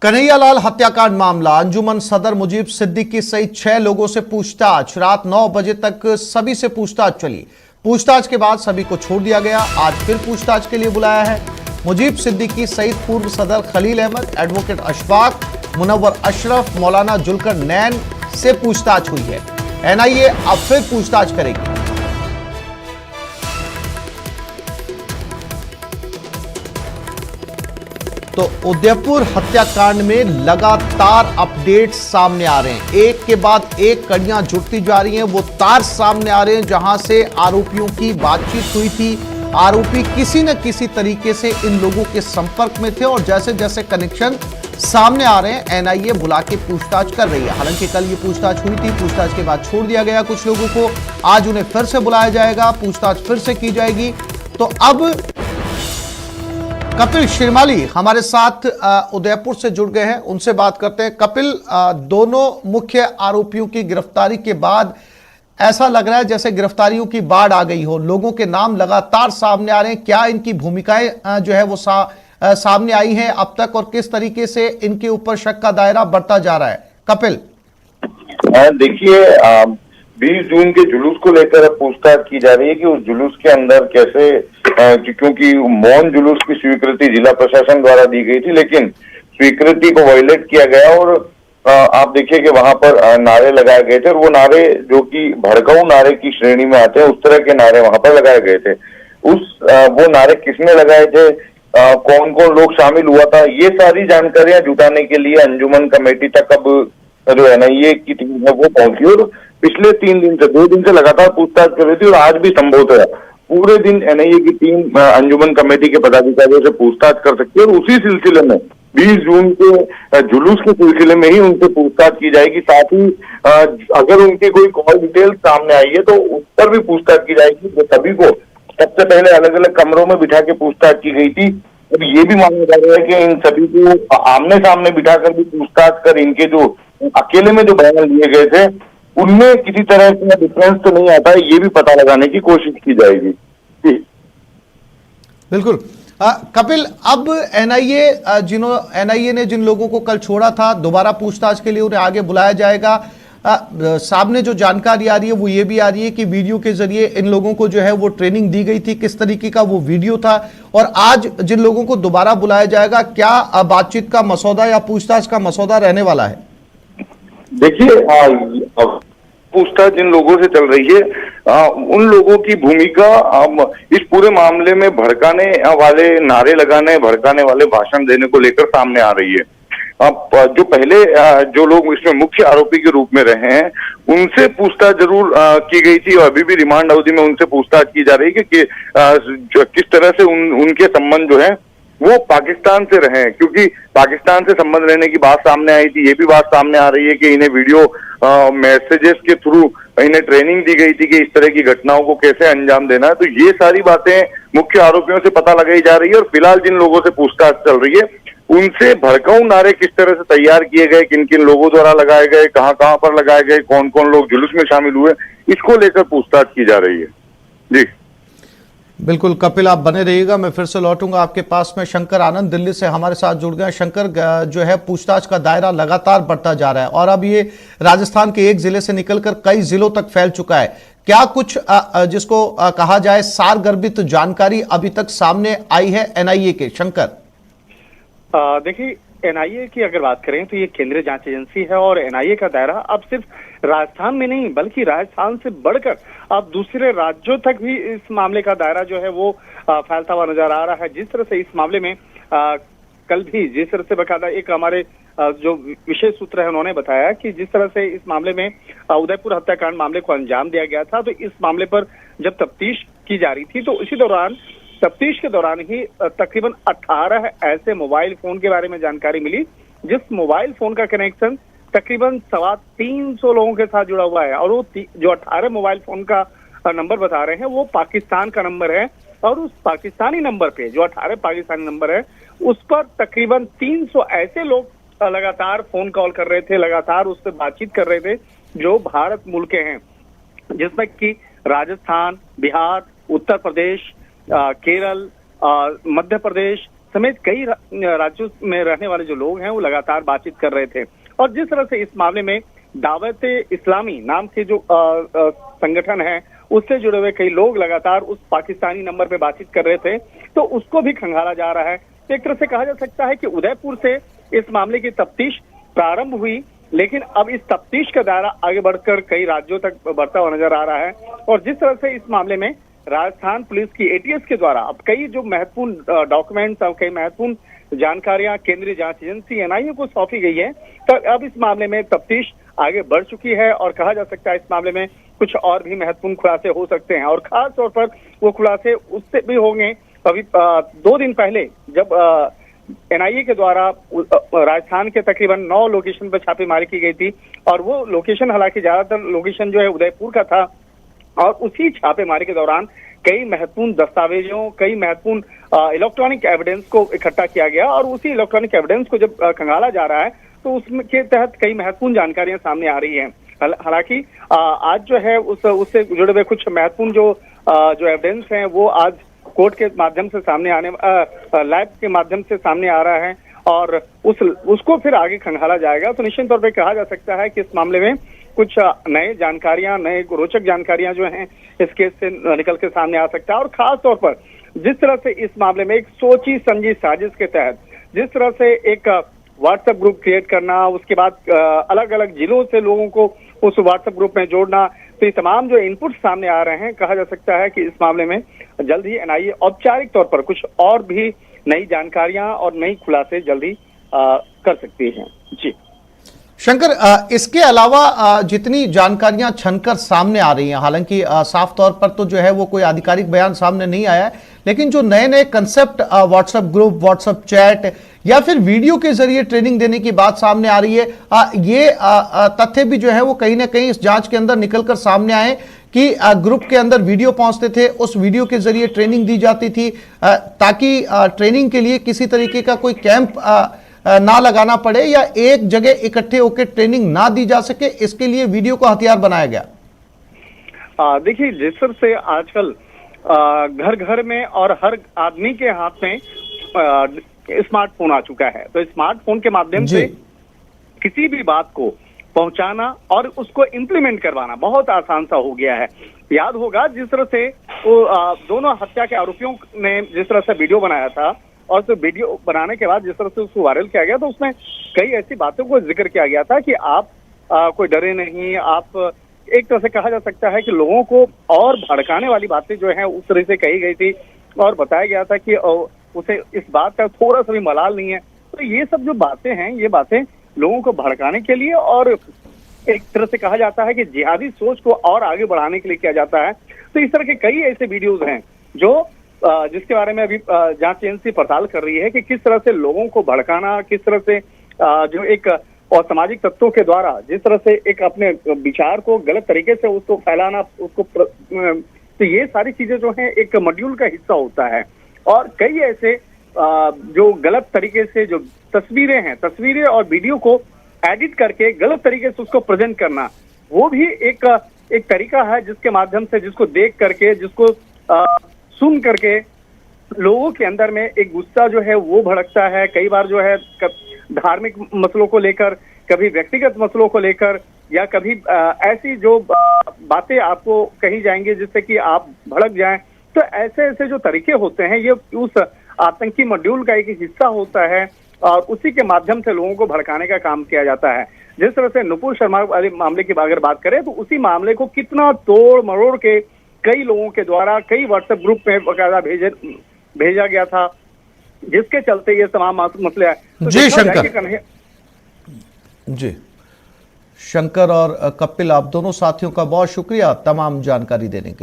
कन्हैयालाल हत्याकांड मामला, अंजुमन सदर मुजीब सिद्दीकी सहित 6 लोगों से पूछताछ। रात 9 बजे तक सभी से पूछताछ चली। पूछताछ के बाद सभी को छोड़ दिया गया। आज फिर पूछताछ के लिए बुलाया है। मुजीब सिद्दीकी सहित पूर्व सदर खलील अहमद, एडवोकेट अशफाक, मुनव्वर अशरफ, मौलाना जुल्कर नैन से पूछताछ हुई है। एनआईए अब फिर पूछताछ करेगी। तो उदयपुर हत्याकांड में लगातार अपडेट सामने आ रहे हैं। एक के बाद एक कड़ियां जुड़ती जा रही हैं। वो तार सामने आ रहे हैं जहां से आरोपियों की बातचीत हुई थी। आरोपी किसी न किसी तरीके से इन लोगों के संपर्क में थे और जैसे जैसे कनेक्शन सामने आ रहे हैं, एनआईए बुला के पूछताछ कर रही है। हालांकि कल ये पूछताछ हुई थी, पूछताछ के बाद छोड़ दिया गया कुछ लोगों को। आज उन्हें फिर से बुलाया जाएगा, पूछताछ फिर से की जाएगी। तो अब कपिल श्रीमाली हमारे साथ उदयपुर से जुड़ गए हैं, उनसे बात करते हैं। कपिल, दोनों मुख्य आरोपियों की गिरफ्तारी के बाद ऐसा लग रहा है जैसे गिरफ्तारियों की बाढ़ आ गई हो। लोगों के नाम लगातार सामने आ रहे हैं। क्या इनकी भूमिकाएं जो है वो सामने आई हैं अब तक और किस तरीके से इनके ऊपर शक का दायरा बढ़ता जा रहा है? कपिल, देखिए, 20 जून के जुलूस को लेकर अब पूछताछ की जा रही है कि उस जुलूस के अंदर कैसे, क्योंकि मौन जुलूस की स्वीकृति जिला प्रशासन द्वारा दी गई थी, लेकिन स्वीकृति को वायलेट किया गया और आप देखिए कि वहां पर नारे लगाए गए थे और वो नारे जो कि भड़काऊ नारे की श्रेणी में आते हैं, उस तरह के नारे वहां पर लगाए गए थे। वो नारे किसने लगाए थे, कौन कौन लोग शामिल हुआ था, ये सारी जानकारियां जुटाने के लिए अंजुमन कमेटी तक अब जो एनआईए की टीम है वो पहुंची और पिछले 2 दिन से लगातार पूछताछ कर रही थी और आज भी संभवतः पूरे दिन एनआईए की टीम अंजुमन कमेटी के पदाधिकारियों से पूछताछ कर सकती है और उसी सिलसिले में 20 जून के जुलूस के सिलसिले में ही उनसे पूछताछ की जाएगी। साथ ही अगर उनकी कोई कॉल डिटेल सामने आई है तो उस पर भी पूछताछ की जाएगी। तो सभी को सबसे पहले अलग अलग कमरों में बिठा के पूछताछ की गई थी और ये भी माना जा रहा है कि इन सभी को आमने सामने बिठाकर भी पूछताछ कर इनके जो अकेले में जो बयान लिए गए थे उनमें किसी तरह का डिफरेंस तो नहीं आता है, ये भी पता लगाने की कोशिश की जाएगी। बिल्कुल। कपिल, अब एनआईए ने जिन लोगों को कल छोड़ा था, दोबारा पूछताछ के लिए उन्हें आगे बुलाया जाएगा। सामने जो जानकारी आ रही है वो ये भी आ रही है कि वीडियो के जरिए इन लोगों को जो है वो ट्रेनिंग दी गई थी, किस तरीके का वो वीडियो था। और आज जिन लोगों को दोबारा बुलाया जाएगा, क्या बातचीत का मसौदा या पूछताछ का मसौदा रहने वाला है? देखिए, पूछताछ जिन लोगों से चल रही है उन लोगों की भूमिका इस पूरे मामले में भड़काने वाले नारे लगाने, भड़काने वाले भाषण देने को लेकर सामने आ रही है। अब जो पहले जो लोग इसमें मुख्य आरोपी के रूप में रहे हैं उनसे पूछताछ जरूर की गई थी और अभी भी रिमांड अवधि में उनसे पूछताछ की जा रही है कि किस तरह से उनके संबंध जो है वो पाकिस्तान से रहे हैं, क्योंकि पाकिस्तान से संबंध लेने की बात सामने आई थी। ये भी बात सामने आ रही है कि इन्हें वीडियो मैसेजेस के थ्रू इन्हें ट्रेनिंग दी गई थी कि इस तरह की घटनाओं को कैसे अंजाम देना है। तो ये सारी बातें मुख्य आरोपियों से पता लगाई जा रही है और फिलहाल जिन लोगों से पूछताछ चल रही है उनसे भड़काऊ नारे किस तरह से तैयार किए गए, किन किन लोगों द्वारा लगाए गए, कहां कहां पर लगाए गए, कौन कौन लोग जुलूस में शामिल हुए, इसको लेकर पूछताछ की जा रही है। जी बिल्कुल कपिल, आप बने रहिएगा। मैं फिर से लौटूंगा आपके पास में। शंकर आनंद दिल्ली से हमारे साथ जुड़ गए। शंकर, जो है पूछताछ का दायरा लगातार बढ़ता जा रहा है और अब ये राजस्थान के एक जिले से निकलकर कई जिलों तक फैल चुका है। क्या कुछ जिसको कहा जाए सारगर्भित जानकारी अभी तक सामने आई है एनआईए के? शंकर, देखिए, एनआईए की अगर बात करें तो ये केंद्रीय जांच एजेंसी है और एनआईए का दायरा अब सिर्फ राजस्थान में नहीं बल्कि राजस्थान से बढ़कर अब दूसरे राज्यों तक भी इस मामले का दायरा जो है वो फैलता हुआ नजर आ रहा है। जिस तरह से इस मामले में कल भी जिस तरह से बकायदा एक हमारे जो विशेष सूत्र है उन्होंने बताया कि जिस तरह से इस मामले में उदयपुर हत्याकांड मामले को अंजाम दिया गया था, तो इस मामले पर जब तफ्तीश की जा रही थी तो उसी दौरान तफ्तीश के दौरान ही तकरीबन 18 ऐसे मोबाइल फोन के बारे में जानकारी मिली जिस मोबाइल फोन का कनेक्शन तकरीबन 350 लोगों के साथ जुड़ा हुआ है और वो जो 18 मोबाइल फोन का नंबर बता रहे हैं वो पाकिस्तान का नंबर है और उस पाकिस्तानी नंबर पे जो 18 पाकिस्तानी नंबर है उस पर तकरीबन 300 ऐसे लोग लगातार फोन कॉल कर रहे थे, लगातार उस पर बातचीत कर रहे थे जो भारत मूल के हैं, जिसमें कि राजस्थान, बिहार, उत्तर प्रदेश, केरल, मध्य प्रदेश, समेत कई राज्यों में रहने वाले जो लोग हैं वो लगातार बातचीत कर रहे थे। और जिस तरह से इस मामले में दावत इस्लामी नाम के जो संगठन है उससे जुड़े हुए कई लोग लगातार उस पाकिस्तानी नंबर पे बातचीत कर रहे थे, तो उसको भी खंगाला जा रहा है। तो एक तरह से कहा जा सकता है कि उदयपुर से इस मामले की तफ्तीश प्रारंभ हुई, लेकिन अब इस तफ्तीश का दायरा आगे बढ़कर कई राज्यों तक बढ़ता हुआ नजर आ रहा है। और जिस तरह से इस मामले में राजस्थान पुलिस की एटीएस के द्वारा अब कई जो महत्वपूर्ण डॉक्यूमेंट्स और कई महत्वपूर्ण जानकारियां केंद्रीय जांच एजेंसी एनआईए को सौंपी गई है, तो अब इस मामले में तफ्तीश आगे बढ़ चुकी है और कहा जा सकता है इस मामले में कुछ और भी महत्वपूर्ण खुलासे हो सकते हैं। और खास तौर पर वो खुलासे उससे भी होंगे। अभी 2 दिन पहले जब एनआईए के द्वारा राजस्थान के तकरीबन 9 लोकेशन पर छापेमारी की गई थी और वो लोकेशन, हालांकि ज्यादातर लोकेशन जो है उदयपुर का था, और उसी छापेमारी के दौरान कई महत्वपूर्ण दस्तावेजों, कई महत्वपूर्ण इलेक्ट्रॉनिक एविडेंस को इकट्ठा किया गया और उसी इलेक्ट्रॉनिक एविडेंस को जब खंगाला जा रहा है तो उसके तहत कई महत्वपूर्ण जानकारियां सामने आ रही हैं। हालांकि आज जो है उससे जुड़े हुए कुछ महत्वपूर्ण जो एविडेंस हैं वो आज कोर्ट के माध्यम से सामने आने, लैब के माध्यम से सामने आ रहा है और उसको फिर आगे खंगाला जाएगा। तो निश्चित तौर पे कहा जा सकता है कि इस मामले में कुछ नए जानकारियां, नए रोचक जानकारियां जो हैं इस केस से निकल के सामने आ सकता है। और खास तौर पर जिस तरह से इस मामले में एक सोची समझी साजिश के तहत जिस तरह से एक व्हाट्सएप ग्रुप क्रिएट करना, उसके बाद अलग अलग जिलों से लोगों को उस व्हाट्सएप ग्रुप में जोड़ना, तो ये तमाम जो इनपुट सामने आ रहे हैं, कहा जा सकता है कि इस मामले में जल्द ही एनआईए औपचारिक तौर पर कुछ और भी नई जानकारियां और नई खुलासे जल्दी कर सकती है। जी शंकर, इसके अलावा जितनी जानकारियां छनकर सामने आ रही हैं, हालांकि साफ तौर पर तो जो है वो कोई आधिकारिक बयान सामने नहीं आया है, लेकिन जो नए नए concept WhatsApp group, WhatsApp chat या फिर वीडियो के जरिए ट्रेनिंग देने की बात सामने आ रही है, ये तथ्य भी जो है वो कहीं ना कहीं इस जांच के अंदर निकलकर सामने आए कि ग्रुप के अंदर वीडियो पहुंचते थे, उस वीडियो के जरिए ट्रेनिंग दी जाती थी ताकि ट्रेनिंग के लिए किसी तरीके का कोई कैंप ना लगाना पड़े या एक जगह इकट्ठे होकर ट्रेनिंग ना दी जा सके, इसके लिए वीडियो को हथियार बनाया गया। देखिए, जिस तरह से आजकल घर घर में और हर आदमी के हाथ में स्मार्टफोन आ चुका है, तो स्मार्टफोन के माध्यम से किसी भी बात को पहुंचाना और उसको इम्प्लीमेंट करवाना बहुत आसान सा हो गया है। याद होगा जिस तरह से वो दोनों हत्या के आरोपियों ने जिस तरह से वीडियो बनाया था और तो वीडियो बनाने के बाद जिस तरह से उसको वायरल किया गया, तो उसमें कई ऐसी बातों को जिक्र किया गया था कि आप कोई डरे नहीं, आप एक तरह से कहा जा सकता है कि लोगों को और भड़काने वाली बातें जो है उस तरह से कही गई थी और बताया गया था कि उसे इस बात का थोड़ा सा भी मलाल नहीं है। तो ये सब जो बातें हैं, ये बातें लोगों को भड़काने के लिए और एक तरह से कहा जाता है कि जिहादी सोच को और आगे बढ़ाने के लिए किया जाता है। तो इस तरह के कई ऐसे वीडियोज हैं जो जिसके बारे में अभी जांच एजेंसी पड़ताल कर रही है कि किस तरह से लोगों को भड़काना, किस तरह से जो एक और सामाजिक तत्वों के द्वारा जिस तरह से एक अपने विचार को गलत तरीके से उसको फैलाना, उसको तो ये सारी चीजें जो हैं एक मॉड्यूल का हिस्सा होता है। और कई ऐसे जो गलत तरीके से जो तस्वीरें हैं, तस्वीरें और वीडियो को एडिट करके गलत तरीके से उसको प्रेजेंट करना, वो भी एक तरीका है जिसके माध्यम से, जिसको देख करके, जिसको सुन करके लोगों के अंदर में एक गुस्सा जो है वो भड़कता है। कई बार जो है धार्मिक मसलों को लेकर, कभी व्यक्तिगत मसलों को लेकर, या कभी ऐसी जो बातें आपको कही जाएंगी जिससे कि आप भड़क जाएं। तो ऐसे ऐसे जो तरीके होते हैं, ये उस आतंकी मॉड्यूल का एक हिस्सा होता है और उसी के माध्यम से लोगों को भड़काने का काम किया जाता है। जिस तरह से नुपुर शर्मा वाले मामले की अगर बात करें तो उसी मामले को कितना तोड़ मरोड़ के कई लोगों के द्वारा कई व्हाट्सएप ग्रुप में बकायदा भेजा गया था, जिसके चलते ये तमाम मसले आए। तो जी शंकर, जी शंकर और कपिल, आप दोनों साथियों का बहुत शुक्रिया तमाम जानकारी देने के लिए।